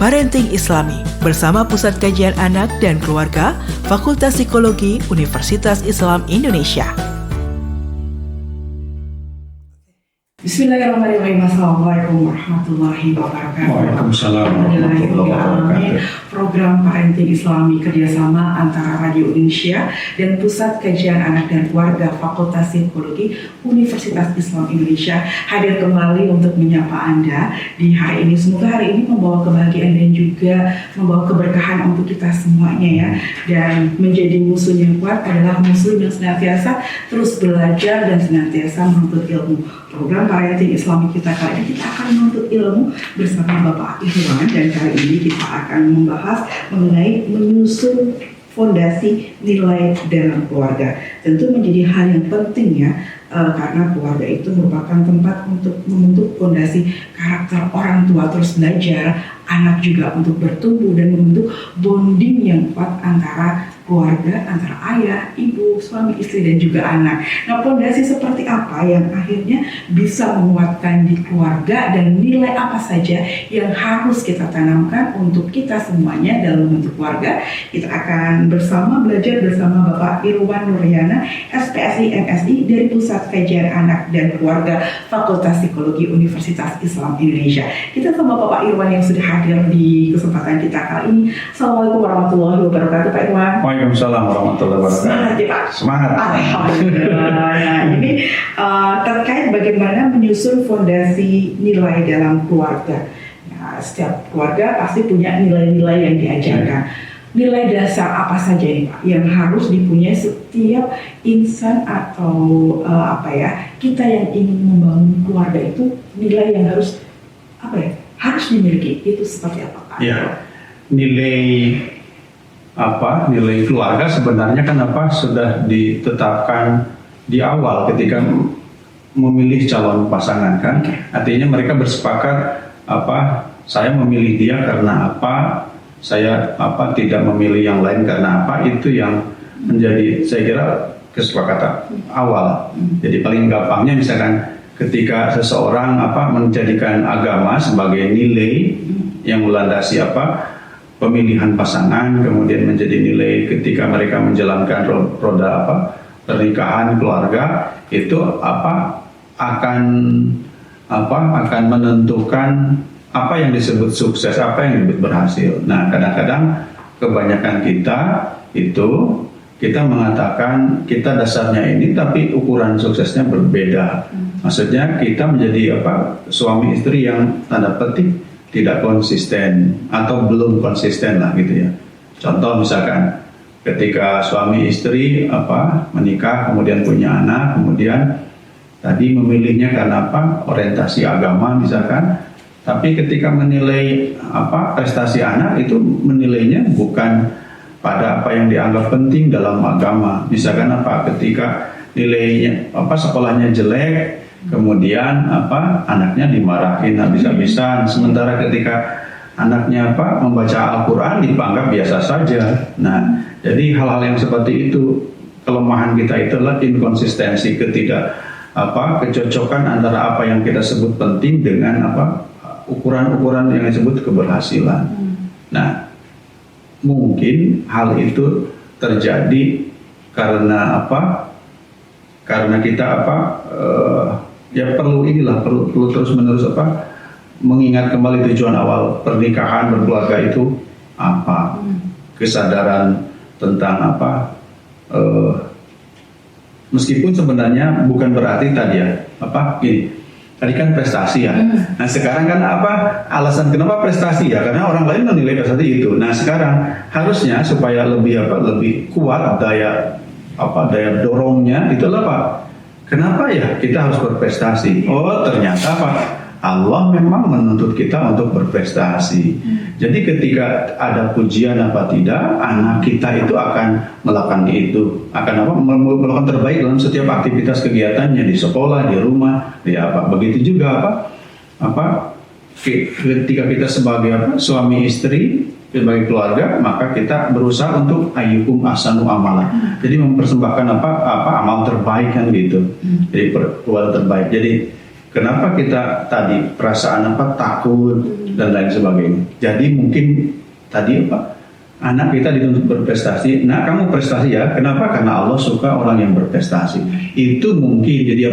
Parenting Islami bersama Pusat Kajian Anak dan Keluarga, Fakultas Psikologi Universitas Islam Indonesia. Bismillahirrahmanirrahim. Assalamualaikum warahmatullahi wabarakatuh. Waalaikumsalam warahmatullahi wabarakatuh. Program Parenting Islami kerjasama antara Radio Indonesia dan Pusat Kajian Anak dan Keluarga Fakultas Psikologi Universitas Islam Indonesia hadir kembali untuk menyapa Anda di hari ini. Semoga hari ini membawa kebahagiaan dan juga membawa keberkahan untuk kita semuanya ya. Dan menjadi musuh yang kuat adalah musuh yang senantiasa terus belajar dan senantiasa menuntut ilmu. Program Parenting Islami kita kali ini kita akan menuntut ilmu bersama Bapak Irwan, dan kali ini kita akan membahas mengenai menyusun fondasi nilai dalam keluarga. Tentu menjadi hal yang penting ya, karena keluarga itu merupakan tempat untuk membentuk fondasi karakter orang tua, terus belajar anak juga untuk bertumbuh dan membentuk bonding yang kuat antara keluarga, antara ayah, ibu, suami, istri, dan juga anak. Nah, fondasi seperti apa yang akhirnya bisa menguatkan di keluarga, dan nilai apa saja yang harus kita tanamkan untuk kita semuanya dalam bentuk keluarga? Kita akan bersama belajar bersama Bapak Irwan Nuryana, SPSI MSI dari Pusat Kajian Anak dan Keluarga Fakultas Psikologi Universitas Islam Indonesia. Kita sama Bapak Irwan yang sudah hadir di kesempatan kita kali ini. Assalamualaikum warahmatullahi wabarakatuh, Pak Irwan. Waalaikumsalam warahmatullahi wabarakatuh. Semangat ya Pak. Semangat. Alhamdulillah. Nah, ini terkait bagaimana menyusun fondasi nilai dalam keluarga. Nah, setiap keluarga pasti punya nilai-nilai yang diajarkan. Nilai dasar apa saja ini Pak yang harus dipunyai setiap insan atau kita yang ingin membangun keluarga itu, nilai yang harus harus dimiliki itu seperti apa Pak? Ya, nilai keluarga sebenarnya kan sudah ditetapkan di awal ketika memilih calon pasangan kan. Artinya mereka bersepakat saya memilih dia karena apa, saya tidak memilih yang lain karena apa. Itu yang menjadi saya kira kesepakatan awal. Jadi paling gampangnya misalkan ketika seseorang menjadikan agama sebagai nilai yang melandasi pemilihan pasangan, kemudian menjadi nilai ketika mereka menjalankan roda pernikahan keluarga, itu akan menentukan apa yang disebut sukses, apa yang disebut berhasil. Nah, kadang-kadang kebanyakan kita mengatakan kita dasarnya ini, tapi ukuran suksesnya berbeda. Maksudnya kita menjadi suami istri yang tanda petik tidak konsisten atau belum konsisten lah gitu ya. Contoh misalkan ketika suami istri menikah, kemudian punya anak, kemudian tadi memilihnya karena orientasi agama misalkan, tapi ketika menilai prestasi anak itu menilainya bukan pada apa yang dianggap penting dalam agama. Misalkan ketika nilainya sekolahnya jelek, kemudian anaknya dimarahin habis-habisan, sementara ketika anaknya membaca Al-Quran dianggap biasa saja. Nah, jadi hal-hal yang seperti itu, kelemahan kita itu adalah inkonsistensi, kecocokan antara apa yang kita sebut penting dengan ukuran-ukuran yang disebut keberhasilan. Nah, mungkin hal itu terjadi karena karena kita perlu terus-menerus mengingat kembali tujuan awal pernikahan berkeluarga itu kesadaran tentang meskipun sebenarnya bukan berarti tadi tadi kan prestasi ya. Nah, sekarang kan alasan kenapa prestasi ya, karena orang lain menilai prestasi itu. Nah, sekarang harusnya supaya lebih kuat daya dorongnya itu kenapa ya kita harus berprestasi? Oh, ternyata Allah memang menuntut kita untuk berprestasi. Jadi ketika ada pujian tidak, anak kita itu akan melakukan itu, melakukan terbaik dalam setiap aktivitas kegiatannya di sekolah, di rumah, begitu juga ketika kita sebagai suami istri, sebagai keluarga, maka kita berusaha untuk ayyukum ahsanu amalan. Jadi mempersembahkan amal terbaik kan gitu. Jadi perbuatan terbaik. Jadi kenapa kita tadi perasaan takut dan lain sebagainya. Jadi mungkin tadi anak kita dituntut berprestasi. Nah, kamu prestasi ya. Kenapa? Karena Allah suka orang yang berprestasi. Itu mungkin jadi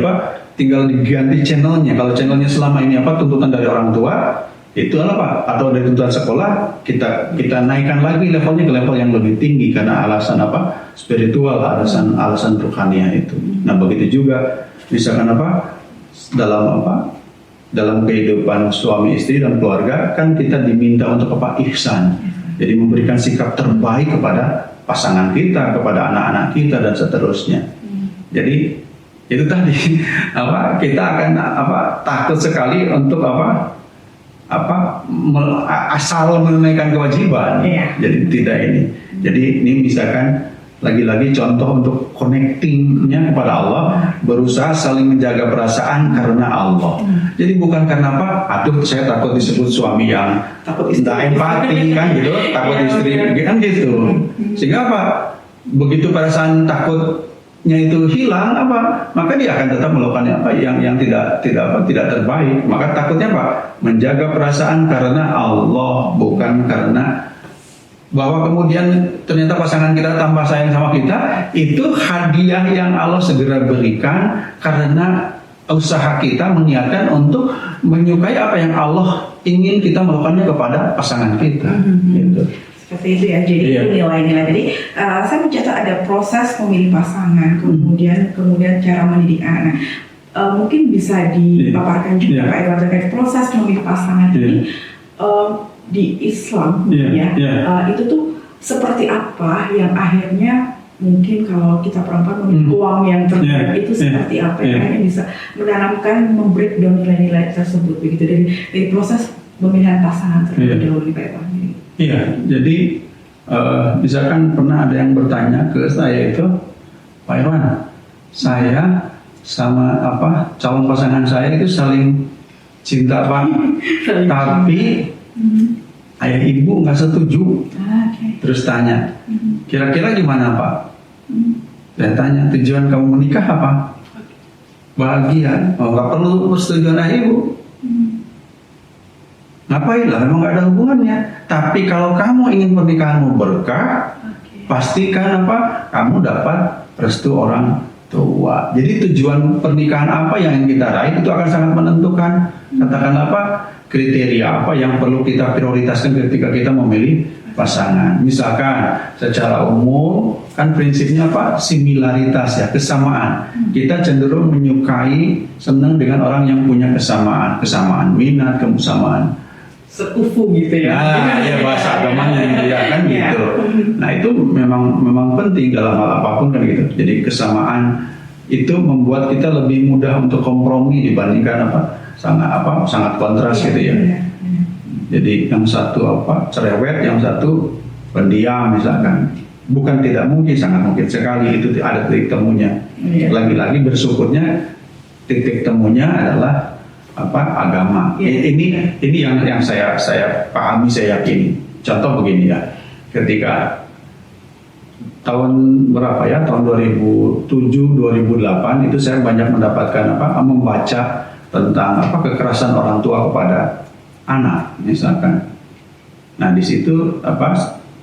tinggal diganti channelnya. Kalau channelnya selama ini tuntutan dari orang tua, itu atau dari tuntutan sekolah, kita naikkan lagi levelnya ke level yang lebih tinggi karena alasan spiritual, alasan rohania itu. Nah, begitu juga misalkan dalam kehidupan suami istri dan keluarga, kan kita diminta untuk ihsan. Jadi memberikan sikap terbaik kepada pasangan kita, kepada anak-anak kita dan seterusnya. Jadi itu tadi kita akan takut sekali untuk asal menunaikan kewajiban. Jadi tidak ini. Jadi ini misalkan lagi-lagi contoh untuk connectingnya kepada Allah, berusaha saling menjaga perasaan karena Allah. Jadi bukan karena aduh saya takut disebut suami yang tidak empati kan gitu, takut istri kan gitu. Sehingga begitu perasaan takutnya itu hilang maka dia akan tetap melakukan yang tidak terbaik. Maka takutnya menjaga perasaan karena Allah, bukan karena bahwa kemudian ternyata pasangan kita tambah sayang sama kita. Itu hadiah yang Allah segera berikan karena usaha kita mengingatkan untuk menyukai apa yang Allah ingin kita melakukannya kepada pasangan kita. Gitu. Seperti itu ya, jadi itu nilai-nilai. Jadi saya mencatat ada proses memilih pasangan, kemudian cara mendidik anak. Mungkin bisa dipaparkan juga Pak Irwan terkait proses memilih pasangan ini di Islam itu tuh seperti apa yang akhirnya mungkin kalau kita perempuan memilih uang yang terbaik itu seperti apa yang akhirnya bisa menanamkan, membreakdown nilai-nilai tersebut begitu dari proses pemilihan pasangan terlebih dahulu Pak Irwan. Iya, jadi misalkan pernah ada yang bertanya ke saya itu, Pak Irwan, saya sama calon pasangan saya itu saling cinta tapi ayah ibu nggak setuju. Terus tanya, kira-kira gimana Pak? Saya tanya, tujuan kamu menikah apa? Bahagia. Nggak perlu persetujuan ayah ibu. Ngapain lah, memang gak ada hubungannya. Tapi kalau kamu ingin pernikahanmu berkah, pastikan kamu dapat restu orang tua. Jadi tujuan pernikahan apa yang kita raih itu akan sangat menentukan. Katakan kriteria apa yang perlu kita prioritaskan ketika kita memilih pasangan. Misalkan secara umum kan prinsipnya similaritas ya, kesamaan. Kita cenderung menyukai, senang dengan orang yang punya kesamaan minat, kesamaan sekufu gitu ya. Nah, ya bahasa agamanya gitu ya kan gitu. Nah, itu memang penting dalam hal apapun kan gitu. Jadi kesamaan itu membuat kita lebih mudah untuk kompromi dibandingkan sangat kontras gitu ya. Jadi yang satu cerewet, yang satu pendiam misalkan. Bukan tidak mungkin, sangat mungkin sekali itu ada titik temunya. Lagi-lagi bersyukurnya titik temunya adalah agama. Ini yang saya pahami, saya yakini. Contoh begini ya, ketika tahun berapa ya, tahun 2007-2008 itu saya banyak mendapatkan membaca tentang kekerasan orang tua kepada anak misalkan. Nah di situ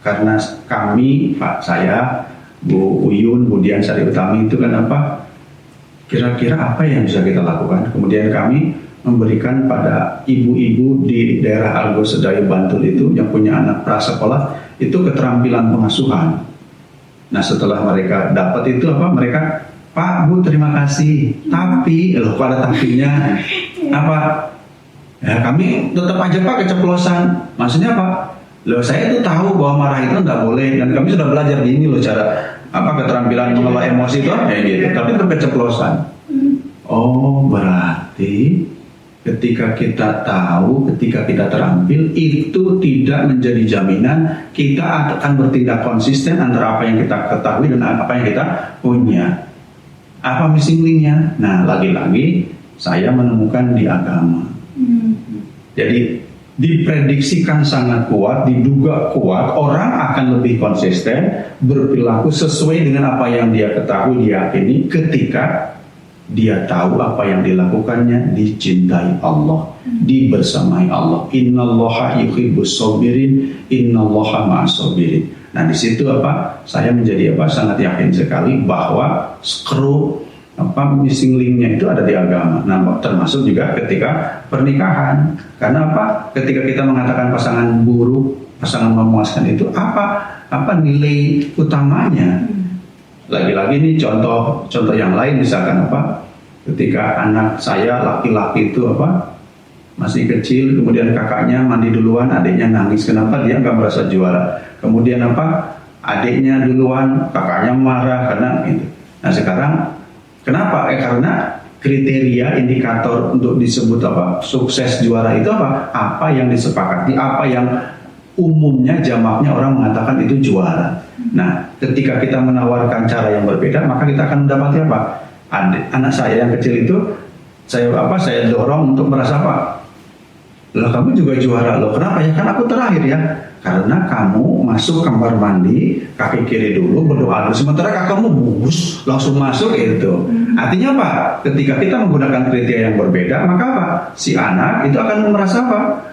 karena kami saya Bu Uyun, Bu Dian Sari Utami itu kan kira-kira apa yang bisa kita lakukan. Kemudian kami memberikan pada ibu-ibu di daerah Argo Sedayu Bantul itu yang punya anak prasekolah itu keterampilan pengasuhan. Nah setelah mereka dapat itu mereka, Pak Bu terima kasih, tapi pada tapinya ya kami tetap aja keceplosan. Maksudnya saya itu tahu bahwa marah itu nggak boleh dan kami sudah belajar gini cara keterampilan mengelola emosi itu gitu, tapi tetap keceplosan. Oh berarti ketika kita tahu, ketika kita terampil, itu tidak menjadi jaminan kita akan bertindak konsisten antara apa yang kita ketahui dan apa yang kita punya. Apa missing link-nya? Nah, lagi-lagi saya menemukan di agama. Jadi diprediksikan sangat kuat, diduga kuat, orang akan lebih konsisten berperilaku sesuai dengan apa yang dia ketahui, diyakini ketika dia tahu apa yang dilakukannya dicintai Allah, dibersamai Allah. Innallaha yuhibbus sabirin, innallaha ma'as sabirin. Nah, di situ saya menjadi sangat yakin sekali bahwa skru missing linknya itu ada di agama. Nah, termasuk juga ketika pernikahan. Karena ketika kita mengatakan pasangan buruk, pasangan memuaskan, itu apa nilai utamanya? Lagi-lagi ini contoh yang lain, misalkan ketika anak saya laki-laki itu masih kecil, kemudian kakaknya mandi duluan, adiknya nangis. Kenapa dia nggak merasa juara? Kemudian adiknya duluan, kakaknya marah karena itu. Nah, sekarang kenapa? Karena kriteria indikator untuk disebut sukses juara itu apa yang disepakati, apa yang umumnya jamaknya orang mengatakan itu juara. Nah, ketika kita menawarkan cara yang berbeda, maka kita akan mendapati anak saya yang kecil itu saya dorong untuk merasa lah kamu juga juara loh. Kenapa ya? Kan aku terakhir ya. Karena kamu masuk kamar mandi kaki kiri dulu, berdoa dulu, sementara kakakmu bungkus langsung masuk itu. Artinya ketika kita menggunakan kriteria yang berbeda, maka si anak itu akan merasa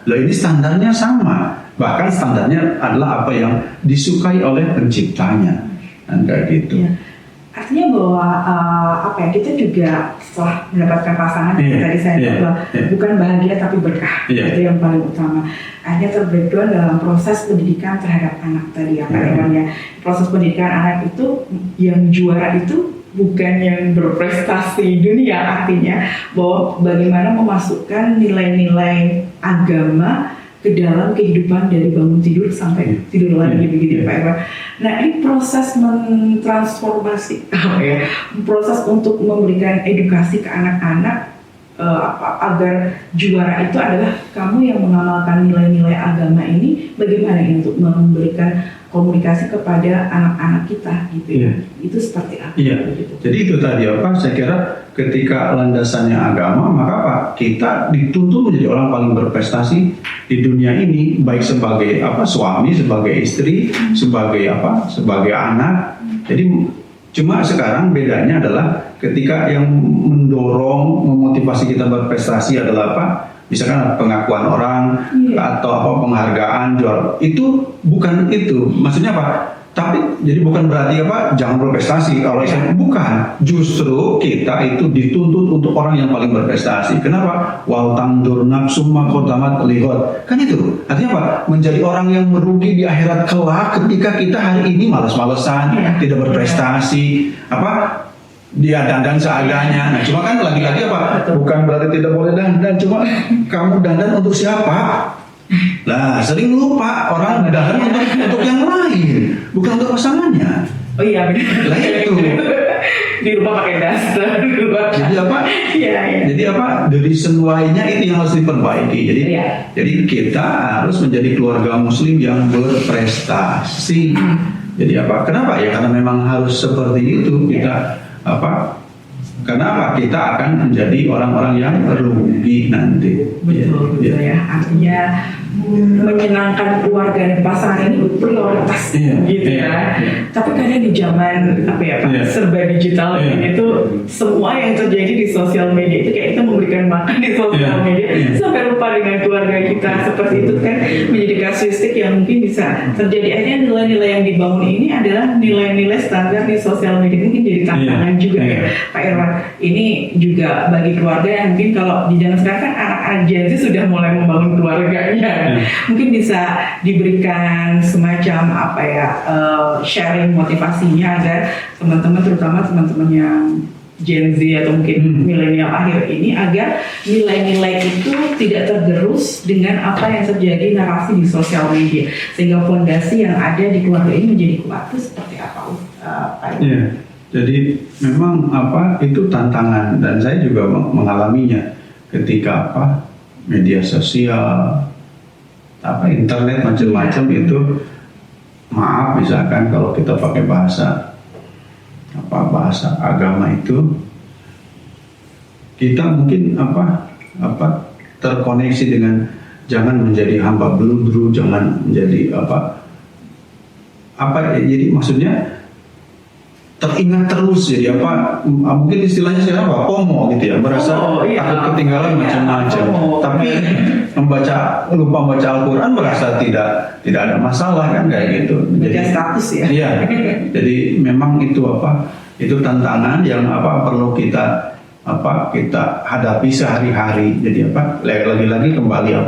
loh ini standarnya sama. Bahkan standarnya adalah apa yang disukai oleh penciptanya. Dan kayak gitu. Ya. Artinya bahwa kita juga setelah mendapatkan pasangan tadi saya bilang bukan bahagia tapi berkah, itu yang paling utama. Hanya terbreakdown dalam proses pendidikan terhadap anak tadi Pak Irwan ya. Proses pendidikan anak itu yang juara itu bukan yang berprestasi dunia, artinya bahwa bagaimana memasukkan nilai-nilai agama ke dalam kehidupan dari bangun tidur sampai tidur lagi begitu Pak Irwan. Nah, ini proses mentransformasi proses untuk memberikan edukasi ke anak-anak agar juara itu adalah kamu yang mengamalkan nilai-nilai agama ini. Bagaimana ini untuk memberikan komunikasi kepada anak-anak kita gitu ya. Itu seperti apa? Jadi itu tadi saya kira ketika landasannya agama, maka kita dituntut menjadi orang paling berprestasi di dunia ini, baik sebagai suami, sebagai istri, sebagai anak. Jadi cuma sekarang bedanya adalah ketika yang mendorong, memotivasi kita berprestasi adalah misalkan pengakuan orang atau penghargaan jual, itu bukan itu. Maksudnya tapi jadi bukan berarti jangan berprestasi. Kalau saya bukan, justru kita itu dituntut untuk orang yang paling berprestasi. Kenapa? Wal tandur nafsum ma qaddamat lihat. Kan itu. Artinya menjadi orang yang merugi di akhirat kelak ketika kita hari ini malas-malesan, tidak berprestasi, dia dandan seadanya. Nah, cuma kan lagi-lagi bukan berarti tidak boleh dandan, cuma kamu dandan untuk siapa? Lah, sering lupa orang dandan untuk yang lain, bukan untuk pasangannya. Oh iya benar. Lah itu. Di rumah pakai daster. Jadi Jadi dari senuainya itu yang harus diperbaiki. Jadi kita harus menjadi keluarga muslim yang berprestasi. Jadi Kenapa ya? Karena memang harus seperti itu kita. Kenapa kita akan menjadi orang-orang yang rugi nanti? Betul ya. Artinya menyenangkan keluarga dan pasangan ini prioritas gitu ya. Tapi kadang di zaman serba digital ini tuh semua yang terjadi di sosial media itu kayak kita memberikan makan di sosial media sampai lupa dengan keluarga kita. Seperti itu kan menjadi kasuistik yang mungkin bisa terjadi. Akhirnya nilai-nilai yang dibangun ini adalah nilai-nilai standar di sosial media, mungkin jadi tantangan juga ya Pak Irwan. Ini juga bagi keluarga yang mungkin kalau di zaman sekarang kan anak-anak Gen Z sudah mulai membangun keluarganya. Mungkin bisa diberikan semacam sharing motivasinya agar teman-teman, terutama teman-teman yang Gen Z atau mungkin milenial akhir ini, agar nilai-nilai itu tidak tergerus dengan apa yang terjadi narasi di sosial media, sehingga fondasi yang ada di keluarga ini menjadi kuat. Itu seperti apa Pak? Jadi memang itu tantangan, dan saya juga mengalaminya ketika media sosial, internet macam-macam itu, maaf misalkan kalau kita pakai bahasa agama itu, kita mungkin terkoneksi dengan jangan menjadi hamba beludru, jangan menjadi jadi maksudnya teringat terus, jadi apa, mungkin istilahnya siapa, FOMO gitu ya, merasa takut ketinggalan macam-macam. Tapi lupa membaca Al-Quran merasa tidak ada masalah kan, kayak gitu. Jadi status ya. Iya. Jadi memang itu itu tantangan yang perlu kita hadapi sehari-hari. Jadi lagi-lagi kembali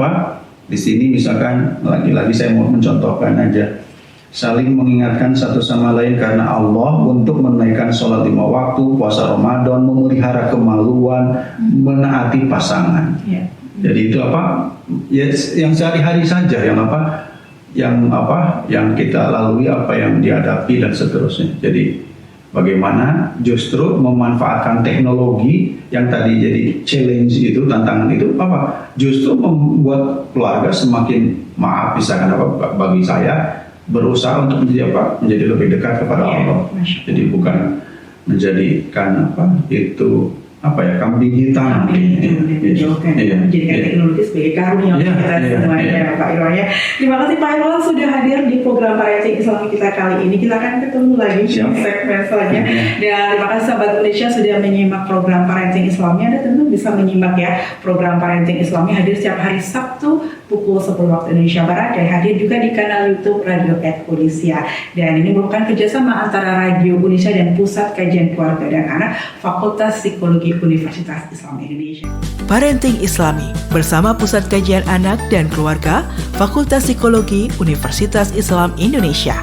di sini misalkan lagi-lagi saya mau mencontohkan aja, saling mengingatkan satu sama lain karena Allah untuk menaikkan sholat 5 waktu, puasa Ramadan, memelihara kemaluan, menaati pasangan. Ya. Jadi itu ya, yang sehari-hari saja, yang kita lalui, yang dihadapi dan seterusnya. Jadi bagaimana justru memanfaatkan teknologi yang tadi jadi challenge itu, tantangan itu justru membuat keluarga semakin, maaf misalkan bagi saya, berusaha untuk menjadi lebih dekat kepada Allah. Jadi bukan menjadikan itu kambing hitam. Menjadikan teknologi sebagai karunia kita semuanya, Pak Irwan ya. Terima kasih Pak Irwan sudah hadir di program Parenting Islami kita kali ini. Kita akan ketemu lagi di segmen selanjutnya. Dan terima kasih sahabat Indonesia sudah menyimak program Parenting Islami. Anda tentu bisa menyimak ya program Parenting Islami, hadir setiap hari Sabtu pukul 10 waktu Indonesia Barat, dan hadir juga di kanal YouTube Radio Unisya. Dan ini merupakan kerjasama antara Radio Unisya dan Pusat Kajian Keluarga dan Anak Fakultas Psikologi Universitas Islam Indonesia. Parenting Islami bersama Pusat Kajian Anak dan Keluarga Fakultas Psikologi Universitas Islam Indonesia.